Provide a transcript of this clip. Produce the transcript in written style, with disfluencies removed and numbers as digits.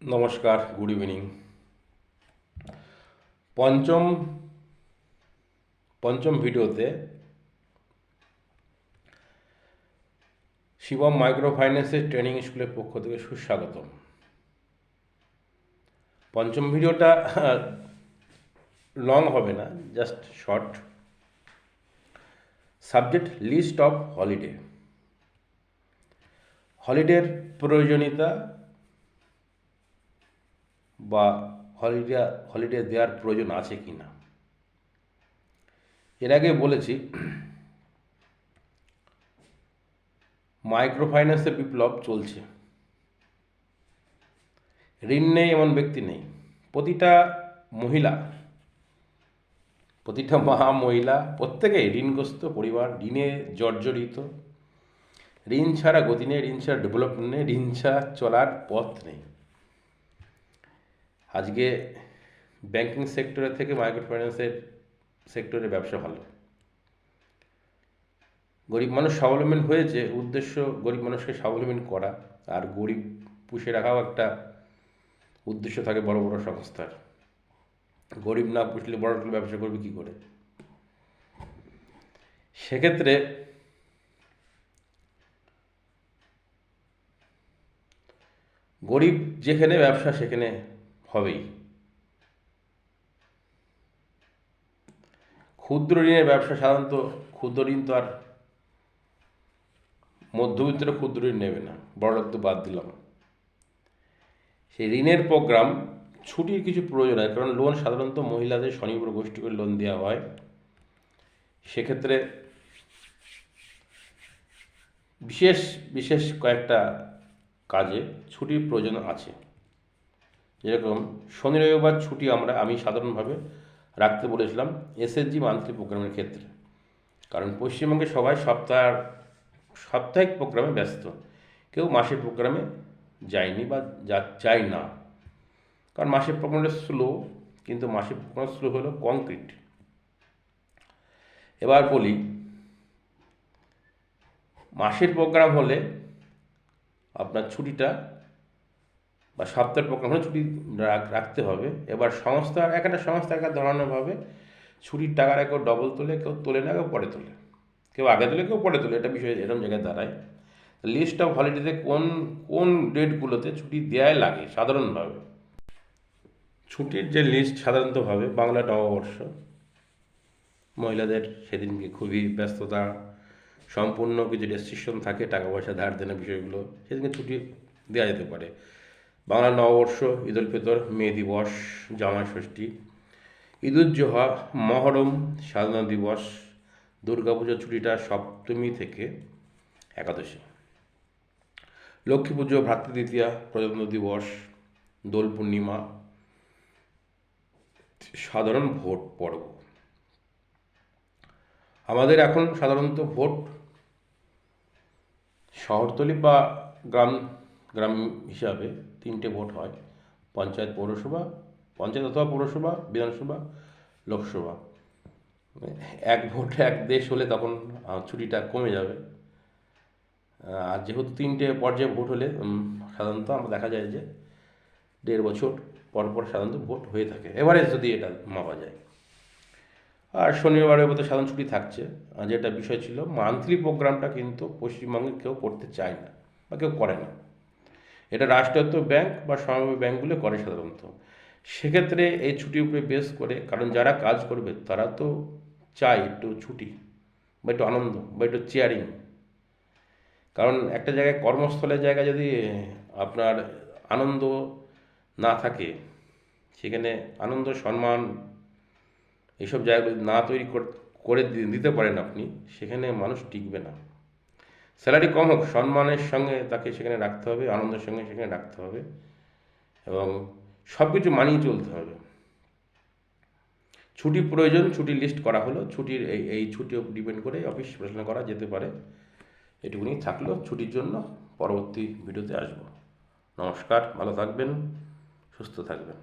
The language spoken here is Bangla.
নমস্কার, গুড ইভিনিং। পঞ্চম পঞ্চম ভিডিওতে শিবম মাইক্রো ফাইন্যান্সের ট্রেনিং স্কুলের পক্ষ থেকে সুস্বাগতম। পঞ্চম ভিডিওটা লং হবে না, just short. Subject list of holiday. হলিডের প্রয়োজনীয়তা বা হলিডে দেওয়ার প্রয়োজন আছে কি না। এর আগে বলেছি মাইক্রো ফাইন্যান্সের বিপ্লব চলছে। ঋণ নেই এমন ব্যক্তি নেই। প্রতিটা মহিলা, প্রতিটা মহিলা প্রত্যেকেই ঋণগ্রস্ত পরিবার, ঋণে জর্জরিত। ঋণ ছাড়া গতি নেই, ঋণ ছাড়া ডেভেলপমেন্ট নেই, ঋণ ছাড়া চলার পথ নেই। আজকে ব্যাংকিং সেক্টরের থেকে মাইক্রো ফাইন্যান্সের সেক্টরে ব্যবসা ভালো। গরিব মানুষ স্বাবলম্বী হয়েছে, উদ্দেশ্য গরিব মানুষকে স্বাবলম্বী করা, আর গরিব পুষে রাখাও একটা উদ্দেশ্য থাকে বড় বড় সংস্থার। গরিব না পুষলে বড় ব্যবসা করবে কী করে? সেক্ষেত্রে গরিব যেখানে ব্যবসা সেখানে হবেই। ক্ষুদ্র ঋণের ব্যবসা সাধারণত, ক্ষুদ্র ঋণ তো আর মধ্যবিত্তরা ক্ষুদ্র ঋণ নেবে না, বড়লোক তো বাদ দিলাম। সেই ঋণের প্রোগ্রাম ছুটির কিছু প্রয়োজন হয়, কারণ লোন সাধারণত মহিলাদের স্বনির্ভর গোষ্ঠীকে লোন দেওয়া হয়। সেক্ষেত্রে বিশেষ বিশেষ কয়েকটা কাজে ছুটির প্রয়োজন আছে। যেরকম শনি রবিবার ছুটি আমি সাধারণভাবে রাখতে বলেছিলাম এসএসজি মান্থলি প্রোগ্রামের ক্ষেত্রে, কারণ পশ্চিমবঙ্গে সবাই সাপ্তাহিক প্রোগ্রামে ব্যস্ত, কেউ মাসিক প্রোগ্রামে যায়নি বা যায় না। কারণ মাসিক প্রোগ্রামটা স্লো, কিন্তু মাসিক প্রোগ্রাম স্লো হলো কংক্রিট। এবার বলি, মাসের প্রোগ্রাম হলে আপনার ছুটিটা বা সপ্তাহের প্রোগ্রাম হলে ছুটি রাখতে হবে। এবার একটা সংস্থা এক ধরনেরভাবে ছুটির টাকাটা কেউ ডবল তোলে, কেউ তোলে না, কেউ পরে তোলে, কেউ আগে তোলে, কেউ পরে তোলে। এটা বিষয় এরকম জায়গায় দাঁড়ায়। লিস্ট অফ হলিডেতে কোন কোন ডেটগুলোতে ছুটি দেওয়াই লাগে সাধারণভাবে। ছুটির যে লিস্ট সাধারণতভাবে বাংলা নববর্ষ, মহিলাদের সেদিনকে খুবই ব্যস্ততা, সম্পূর্ণ কিছু রেস্ট্রিকশন থাকে, টাকা পয়সা ধার দেনা বিষয়গুলো, সেদিনকে ছুটি দেওয়া যেতে পারে। বাংলা নববর্ষ, ঈদ উল ফিতর, মে দিবস, জামাই ষষ্ঠী, ঈদুজ্জোহা, মহরম, স্বাধীনতা দিবস, দুর্গাপুজোর ছুটিটা সপ্তমী থেকে একাদশী, লক্ষ্মী পুজো, ভ্রাতৃদ্বিতীয়া, প্রজাতন্ত্র দিবস, দোল পূর্ণিমা, সাধারণ ভোট পর্ব। আমাদের এখন সাধারণত ভোট শহরতলি বা গ্রাম গ্রাম হিসাবে তিনটে ভোট হয়: পঞ্চায়েত, পঞ্চায়েত অথবা পৌরসভা, বিধানসভা, লোকসভা। এক ভোট এক দেশ হলে তখন ছুটিটা কমে যাবে। আর যেহেতু তিনটে পর্যায়ে ভোট হলে সাধারণত আমরা দেখা যায় যে 1.5 বছর পর পর সাধারণত ভোট হয়ে থাকে, এভারেজ যদি এটা মাপা যায়। আর শনিবারের মতো সাধারণ ছুটি থাকছে। যেটা বিষয় ছিল, মান্থলি প্রোগ্রামটা কিন্তু পশ্চিমবঙ্গে কেউ করতে চায় না বা কেউ করে না। এটা রাষ্ট্রায়ত্ত ব্যাংক বা সমবায় ব্যাংকগুলো করে সাধারণত। সেক্ষেত্রে এই ছুটির উপরে বেস করে, কারণ যারা কাজ করবে তারা তো চায় একটু ছুটি বা একটু আনন্দ বা একটু চেয়ারিং। কারণ একটা জায়গায়, কর্মস্থলের জায়গায় যদি আপনার আনন্দ না থাকে, সেখানে আনন্দ, সম্মান, এইসব জায়গাগুলো না তৈরি করে দিতে পারেন আপনি, সেখানে মানুষ টিকবে না। স্যালারি কম হোক, সম্মানের সঙ্গে তাকে সেখানে রাখতে হবে, আনন্দের সঙ্গে সেখানে রাখতে হবে, এবং সব কিছু মানিয়ে চলতে হবে। ছুটি প্রয়োজন, ছুটি লিস্ট করা হলো। ছুটির এই ছুটির উপর ডিপেন্ড করে অফিস পরিচালনা করা যেতে পারে। এটুকুনি থাকলো ছুটির জন্য। পরবর্তী ভিডিওতে আসবো। নমস্কার, ভালো থাকবেন, সুস্থ থাকবেন।